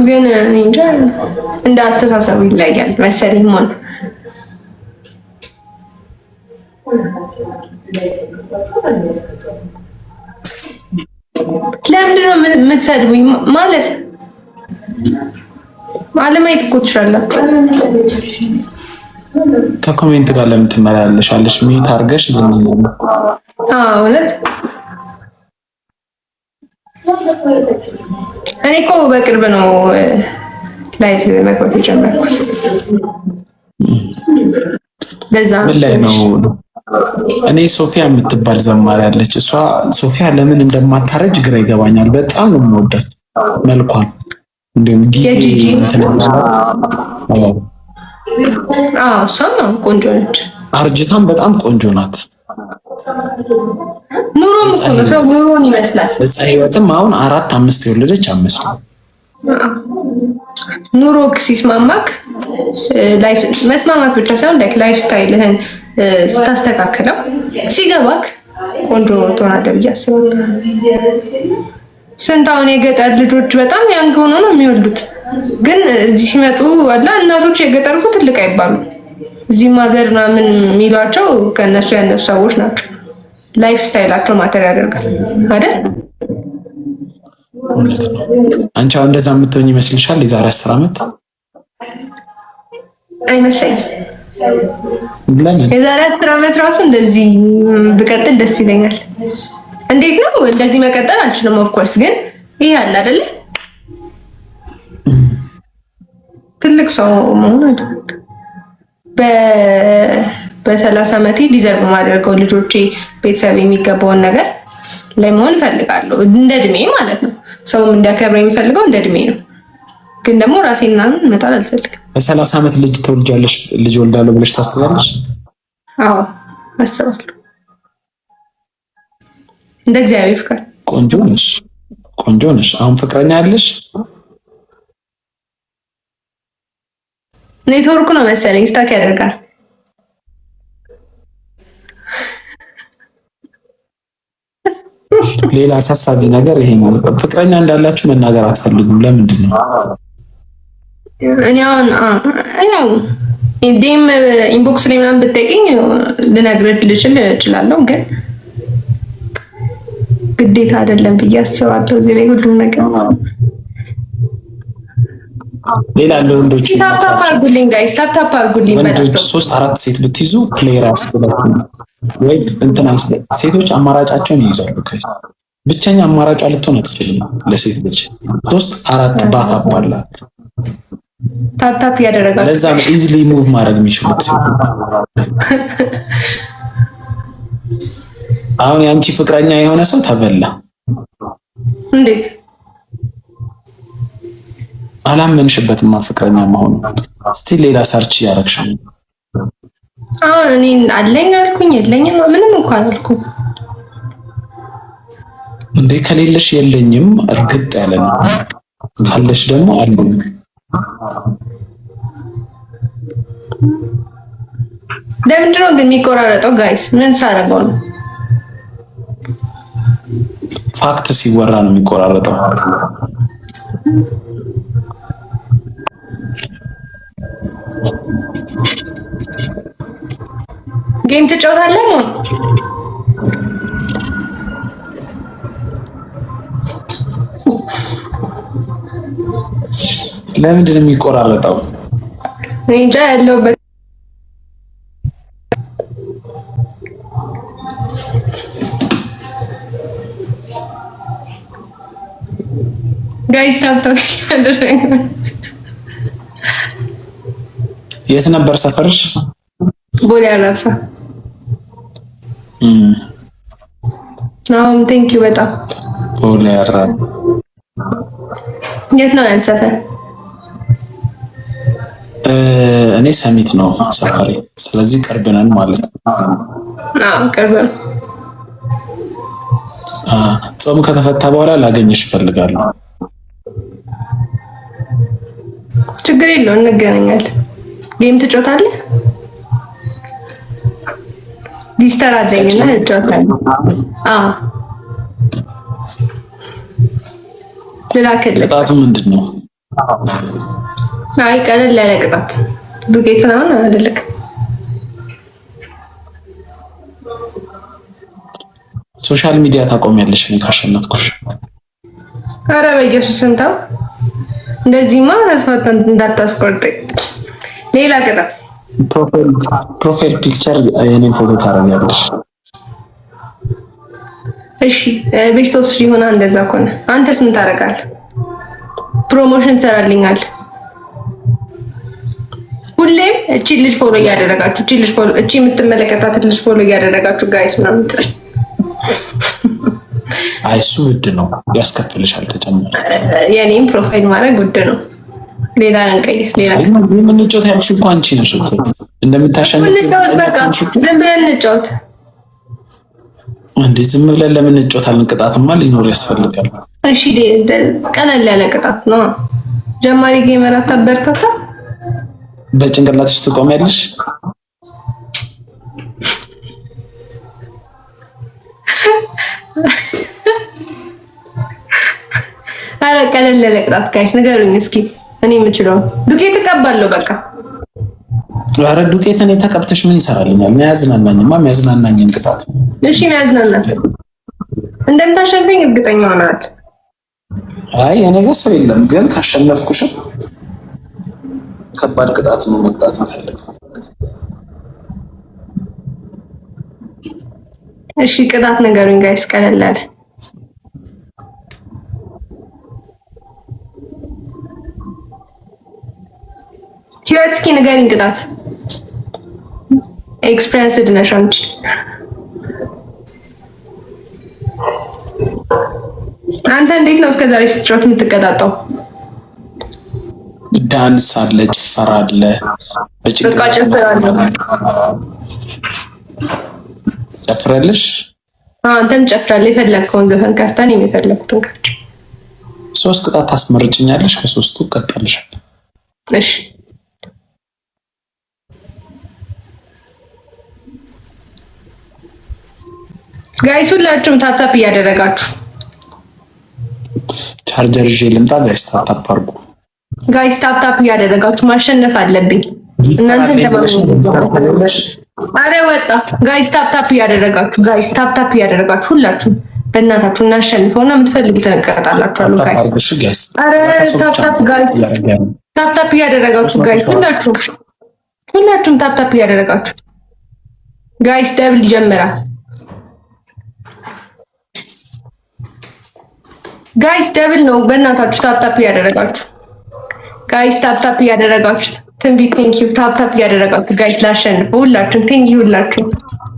ግን እንጃ እንደ አስተሳሰቡ ይለያል መሰለኝ ሆነ። ለምንድን ነው የምትሰድቡኝ? ማለት አለማየት እኮ ትችላላችሁ። ከኮሜንት ጋር ለምን ትመላለሻለሽ? ሚት አድርገሽ ዝም ብሎ እውነት እኔ እኮ በቅርብ ነው ላይፍ መግባት የጀመርኩት። ለዛ ምን ላይ ነው? እኔ ሶፊያ የምትባል ዘማሪ አለች። እሷ ሶፊያ ለምን እንደማታረጅ ግራ ይገባኛል። በጣም ነው የምወዳት መልኳን። እንደውም ጊዜ እሷም ቆንጆ ነች። አርጅታም በጣም ቆንጆ ናት። ኑሮም እኮ ነው ሰው ኑሮን ይመስላል። ህይወትም አሁን 4-5 የወለደች 5 ኑሮ ሲስማማክ ላይፍ መስማማት ብቻ ሳይሆን ላይፍ ስታይልህን ስታስተካክለው ሲገባክ ቆንጆ ትሆናለህ ብዬ አስባለሁ። ስንት አሁን የገጠር ልጆች በጣም ያንግ ሆኖ ነው የሚወልዱት፣ ግን እዚህ ሲመጡ ዋላ እናቶች የገጠር እኮ ትልቅ አይባሉ። እዚህ ማዘር ምናምን የሚሏቸው ከእነሱ ያነሱ ሰዎች ናቸው። ላይፍ ስታይላቸው ማተር ያደርጋል አይደል? አንቺ አሁን እንደዛ የምትሆኝ ይመስልሻል? የዛሬ 10 ዓመት አይመስለኝም። ለምን? የዛሬ 10 ዓመት ራሱ እንደዚህ ብቀጥል ደስ ይለኛል። እንዴት ነው እንደዚህ መቀጠል አልችልም። ኦፍ ኮርስ ግን ይሄ አለ አይደል? ትልቅ ሰው መሆን አይደል? በ30 ዓመቴ ዲዘርቭ ማድረገው ልጆቼ ቤተሰብ የሚገባውን ነገር ላይ መሆን እፈልጋለሁ። እንደ እድሜ ማለት ነው። ሰውም እንዲያከብረኝ የሚፈልገው እንደ እድሜ ነው። ግን ደግሞ ራሴን ምናምን መጣል አልፈልግም። በ30 ዓመት ልጅ ትወልጃለሽ፣ ልጅ ወልዳለሁ ብለሽ ታስባለሽ? አዎ አስባለሁ። እንደ እግዚአብሔር ፍቃድ። ቆንጆ ነሽ፣ ቆንጆ ነሽ። አሁን ፍቅረኛ ያለሽ? ኔትወርኩ ነው መሰለኝ ስታክ ያደርጋል። ሌላ አሳሳቢ ነገር ይሄ ነው። ፍቅረኛ እንዳላችሁ መናገር አትፈልጉም? ለምንድን ነው? እኔ አሁን ያው ዲም ኢንቦክስ ላይ ምናምን ብትጠይቂኝ ልነግርህ ልችል እችላለሁ፣ ግን ግዴታ አይደለም ብዬ አስባለሁ። እዚህ ላይ ሁሉም ነገር ሌላ ለወንዶች ታፕ አድርጉልኝ ጋይስ፣ ታፕ አድርጉልኝ። ወንዶች 3-4 ሴት ብትይዙ ፕሌየር ያስብላችሁ ወይ እንትና ሴቶች አማራጫቸውን ይይዛሉ። ብቸኛ አማራጯ ልትሆን አትችልም ለሴት ልጅ 3-4 ባካፕ አላት። ታፕ ያደረጋል። ለዛ ነው ኢዚሊ ሙቭ ማድረግ የሚችሉት። አሁን ያንቺ ፍቅረኛ የሆነ ሰው ተበላ። እንዴት? አላመንሽበትም ፍቅረኛ መሆኑ። እስቲ ሌላ ሰርች ያረግሽ። አሁን እኔ አለኝ አልኩኝ የለኝም ምንም እንኳን አልኩኝ እንዴ። ከሌለሽ የለኝም እርግጥ ያለ ነው፣ ካለሽ ደግሞ አለኝ። ለምንድን ነው ግን የሚቆራረጠው ጋይስ? ምን ሳረገው ነው? ፋክት ሲወራ ነው የሚቆራረጠው። ጌም ትጫወታለህ ነው? ለምንድን ነው የሚቆራረጠው? እንጃ ያለውበት ጋይስ ታፕታፕ ያደረገ። የት ነበር ሰፈርሽ? ቦሌ አራብሳ። ናም ቴንክ ዩ በጣም ቦሌ አራብሳ። የት ነው ያንተ ሰፈር? እኔ ሰሚት ነው ሰፈሬ። ስለዚህ ቅርብ ነን ማለት ነው። አዎ ቅርብ ነው። ጾም ከተፈታ በኋላ ላገኝሽ እፈልጋለሁ። ችግር የለውም እንገናኛለን። ጌም ትጫወታለህ? ሊስተር አለኝና እጫወታለሁ። ልላክልህ። ቅጣቱ ምንድን ነው? አይ ቀለል ያለ ቅጣት ዱቄት ምናምን አይደለም። ሶሻል ሚዲያ ታቆሚያለሽ እኔ ካሸነፍኩሽ። ኧረ በኢየሱስ እንታው እንደዚህማ ተስፋ እንዳታስቆርጠኝ። ሌላ ቅጣት ፕሮፋይል ፒክቸር የኔን ፎቶ ታረጋለሽ። እሺ ቤስት ኦፍ 3 ሆና እንደዛ ከሆነ አንተስ ምን ታደርጋለህ? ፕሮሞሽን ትሰራልኛል። ሁሌም እቺ ልጅ ፎሎ እያደረጋችሁ እቺ የምትመለከታት ልጅ ፎሎ እያደረጋችሁ ጋይስ ምናምን አይ እሱ ውድ ነው ያስከፍልሻል ተጨማሪ። የኔም ፕሮፋይል ማድረግ ውድ ነው። ሌላ እንቀይር። ሌላ ምን እንጫወት ያልሽ እኮ አንቺ ነሽ እኮ እንደምታሸንፍ። በቃ ዝም ብለን እንጫወት እንዴ? ዝም ብለን ለምን እንጫወታለን? ቅጣትማ ሊኖር ያስፈልጋል። እሺ ቀለል ያለ ቅጣት ነው። ጀማሪ ጌመር አታበርታታ። በጭንቅላትሽ ትቆሚያለሽ። አረ ቀለል ያለ ቅጣት ጋይስ ንገሩኝ እስኪ። እኔ የምችለው ዱቄት እቀባለሁ በቃ። አረ ዱቄት እኔ ተቀብተሽ ምን ይሰራልኛል? የሚያዝናናኝን ቅጣት። እሺ የሚያዝናና እንደምታሸንፈኝ እርግጠኛ ሆናል። አይ የኔ ጋር ሰው የለም፣ ግን ካሸነፍኩሽም ከባድ ቅጣት ነው መቅጣት የምፈልገው። እሺ ቅጣት ንገሩኝ ጋይስ ቀለል ያለ። ህይወት እስኪ ንገሪኝ ቅጣት። ኤክስፒሪየንስድ ነሽ አንቺ። አንተ እንዴት ነው እስከዛሬ ስትጫወት የምትቀጣጣው? ዳንስ አለ፣ ጭፈራ አለ። በቃ ጨፍራለሁ። ጨፍራለሽ? አንተም ጨፍራለህ። የፈለግከውን ዘፈን ከፍተን የሚፈለግኩትን ከፍቼ 3 ቅጣት ታስመርጭኛለሽ። ከ3ቱ እቀጣልሻለሁ። እሺ ጋይስ ሁላችሁም ታፕታፕ እያደረጋችሁ ቻርጀር ይዤ ልምጣ። ጋይስ ታፕታፕ አድርጉ። ጋይስ ታፕታፕ እያደረጋችሁ ማሸነፍ አለብኝ። እናንተ ተማምኑልኝ። አረ ወጣ ጋይስ ታፕታፕ እያደረጋችሁ ሁላችሁም በእናታችሁ እናሸንፈውና የምትፈልጉትን እንቀጣላችኋለሁ። ጋይስ አረ ታፕታፕ ጋይስ ታፕታፕ እያደረጋችሁ ጋይስ ሁላችሁም ታፕታፕ እያደረጋችሁ ጋይስ ደብል ይጀምራል። ጋይስ ደብል ነው። በእናታችሁ ታፕታፕ እያደረጋችሁ ጋይስ ታፕታፕ እያደረጋችሁ ትንቢት ቴንክ ዩ ታፕታፕ እያደረጋችሁ ጋይስ ላሸንፍ። ሁላችሁም ቴንክ ዩ ሁላችሁ።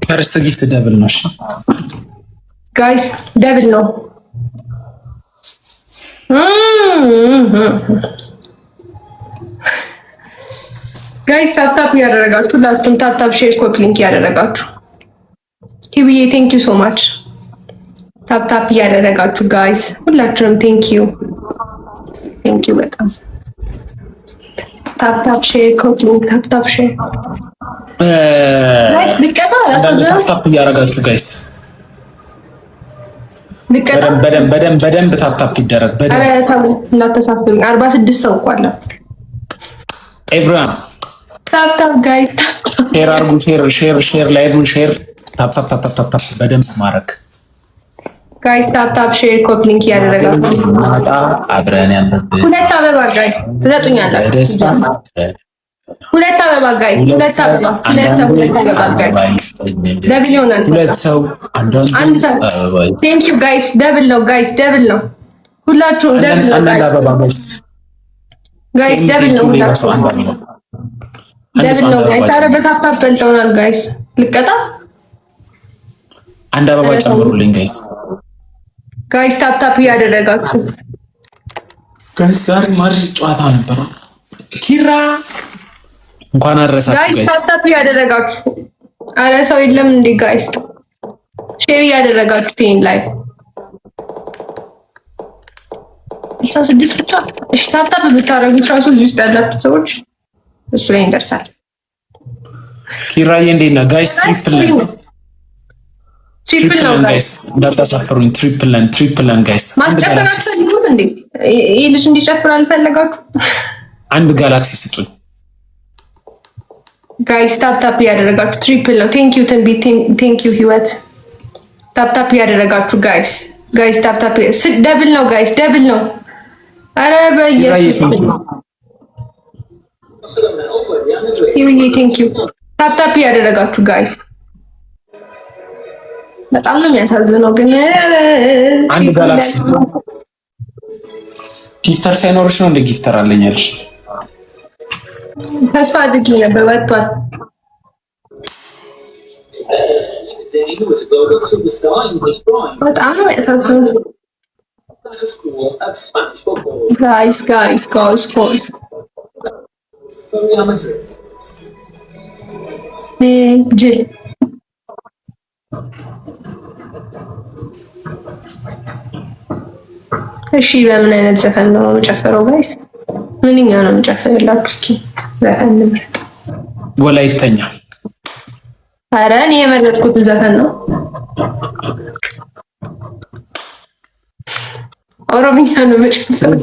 ፈርስት ጊፍት ደብል ነው። እሺ ጋይስ ደብል ነው። ጋይስ ታፕታፕ እያደረጋችሁ ሁላችሁም ታፕታፕ ሼር ኮፒ ሊንክ እያደረጋችሁ ሂብዬ ቴንክ ዩ ሶ ማች ታፕታፕ እያደረጋችሁ ጋይስ ሁላችሁንም ቴንክ ዩ በጣም ታፕታፕ ሼር ኮፒ ሊንክ ታፕታፕ ሼር ጋይስ ልቀጣ ታፕታፕ እያደረጋችሁ ጋይስ ልቀጣ በደንብ ታፕታፕ ይደረግ። ኧረ ተው እንዳተሳፍሩኝ። 46 ሰው እኮ አለ። ኤቭሪዋን ታፕታፕ ጋይስ ሼር አድርጉ። ሼር ላይቭን ሼር ታፕታፕ በደንብ ማድረግ ጋይስ ታፕታፕ ሼር ኮፒ ሊንክ እያደረጋችሁ ማጣ አብረን ያምርብን። 2 አበባ ጋይስ ትሰጡኛላችሁ። 2 አበባ ጋይስ 2 አበባ ጋይስ ደብል ይሆናል። 2 ሰው አንድ ሰው ቴንክ ዩ ጋይስ ደብል ነው ጋይስ ደብል ነው። ሁላችሁም ደብል ነው ጋይስ ደብል ነው። ሁላችሁም ደብል ነው ጋይስ። ኧረ በታፕታፕ በልጠውናል ጋይስ። ልቀጣ አንድ አበባ ጨምሩልኝ ጋይስ ታፕታፕ እያደረጋችሁ ጋይስ። ዛሬ ማርስ ጨዋታ ነበር። ኪራ እንኳን አደረሳችሁ ጋይስ። ታፕታፕ እያደረጋችሁ አረ ሰው የለም እንዴ ጋይስ? ሼር እያደረጋችሁ ቴን ላይቭ 66 ብቻ። እሺ ታፕታፕ ብታረጉት ራሱ እዚህ ውስጥ ያላችሁ ሰዎች እሱ ላይ እንደርሳል። ኪራዬ እንዴት ነህ ጋይስ? ትሪፕል ነው ጋይስ። እንዳታሳፈሩኝ። ትሪፕል ነን ጋይስ። ማስጨፈራችሁ እንዴ? ይሄ ልጅ እንዲጨፍር አልፈለጋችሁ? አንድ ጋላክሲ ስጡኝ ጋይስ። ታፕ ያደረጋችሁ ትሪፕል ነው። ቴንክ ዩ ትንቢ፣ ቴንክ ዩ ህይወት። ታፕ ያደረጋችሁ ጋይስ ታፕ ደብል ነው ጋይስ፣ ደብል ነው። አረ በየሱስ ይውዬ ቴንክ ዩ ታፕ ያደረጋችሁ ጋይስ። በጣም ነው የሚያሳዝነው ግን አንድ ጋላክሲ ጊፍተር ሳይኖርሽ ነው እንደ ጊፍተር አለኛልሽ። ተስፋ አድርጊ ነበር ወጥቷል። በጣም ነው የሚያሳዝነው ጋይስ ጅል እሺ በምን አይነት ዘፈን ነው የምጨፈረው ጋይስ? ምንኛ ነው የምጨፈርላችሁ? እስኪ ዘፈን ምርጥ። ወላይተኛ። ኧረ እኔ የመረጥኩት ዘፈን ነው። ኦሮምኛ ነው የምጨፈረው።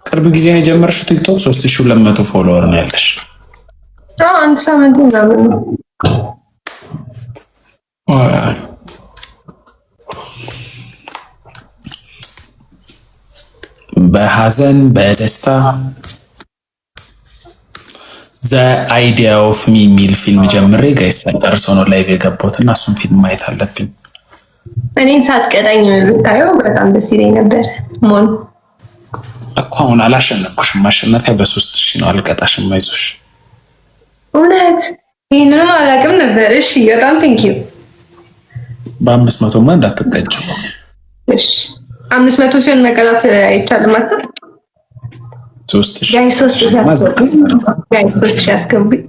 ቅርብ ጊዜ ነው የጀመርሽው ቲክቶክ? 3200 ፎሎወር ነው ያለሽ። አንድ ሳምንት ምናምን ነው። በሀዘን በደስታ ዘ አይዲያ ኦፍ ሚ የሚል ፊልም ጀምሬ ጋይስ ጨርሶ ነው ላይቭ የገባሁት እና እሱን ፊልም ማየት አለብኝ። እኔን ሳትቀጣኝ ብታየው በጣም ደስ ይለኝ ነበር። ሞን እኮ አሁን አላሸነፍኩሽም። ማሸነፊያ በ3000 ነው። አልቀጣሽም፣ አይዞሽ። እውነት ይህንንም አላውቅም ነበር። እሺ በጣም ቴንኪው። በ500ማ እንዳትቀጭ። እሺ 500 ሲሆን መቀጣት አይቻልም ማለት ነው። 3000 ያስገቡኝ።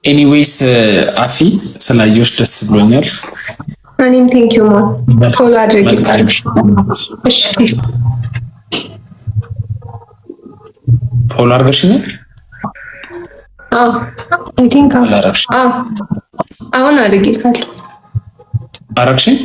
ኤኒዌይስ አፊ ስላየሁሽ ደስ ብሎኛል። እኔም ቴንኪው ማ ፎሎ አድርጊ። እሺ ፎሎ አድርገሽኛል? አዎ አይ ቲንክ አሁን አድርጌ ካለው አረግሽኝ።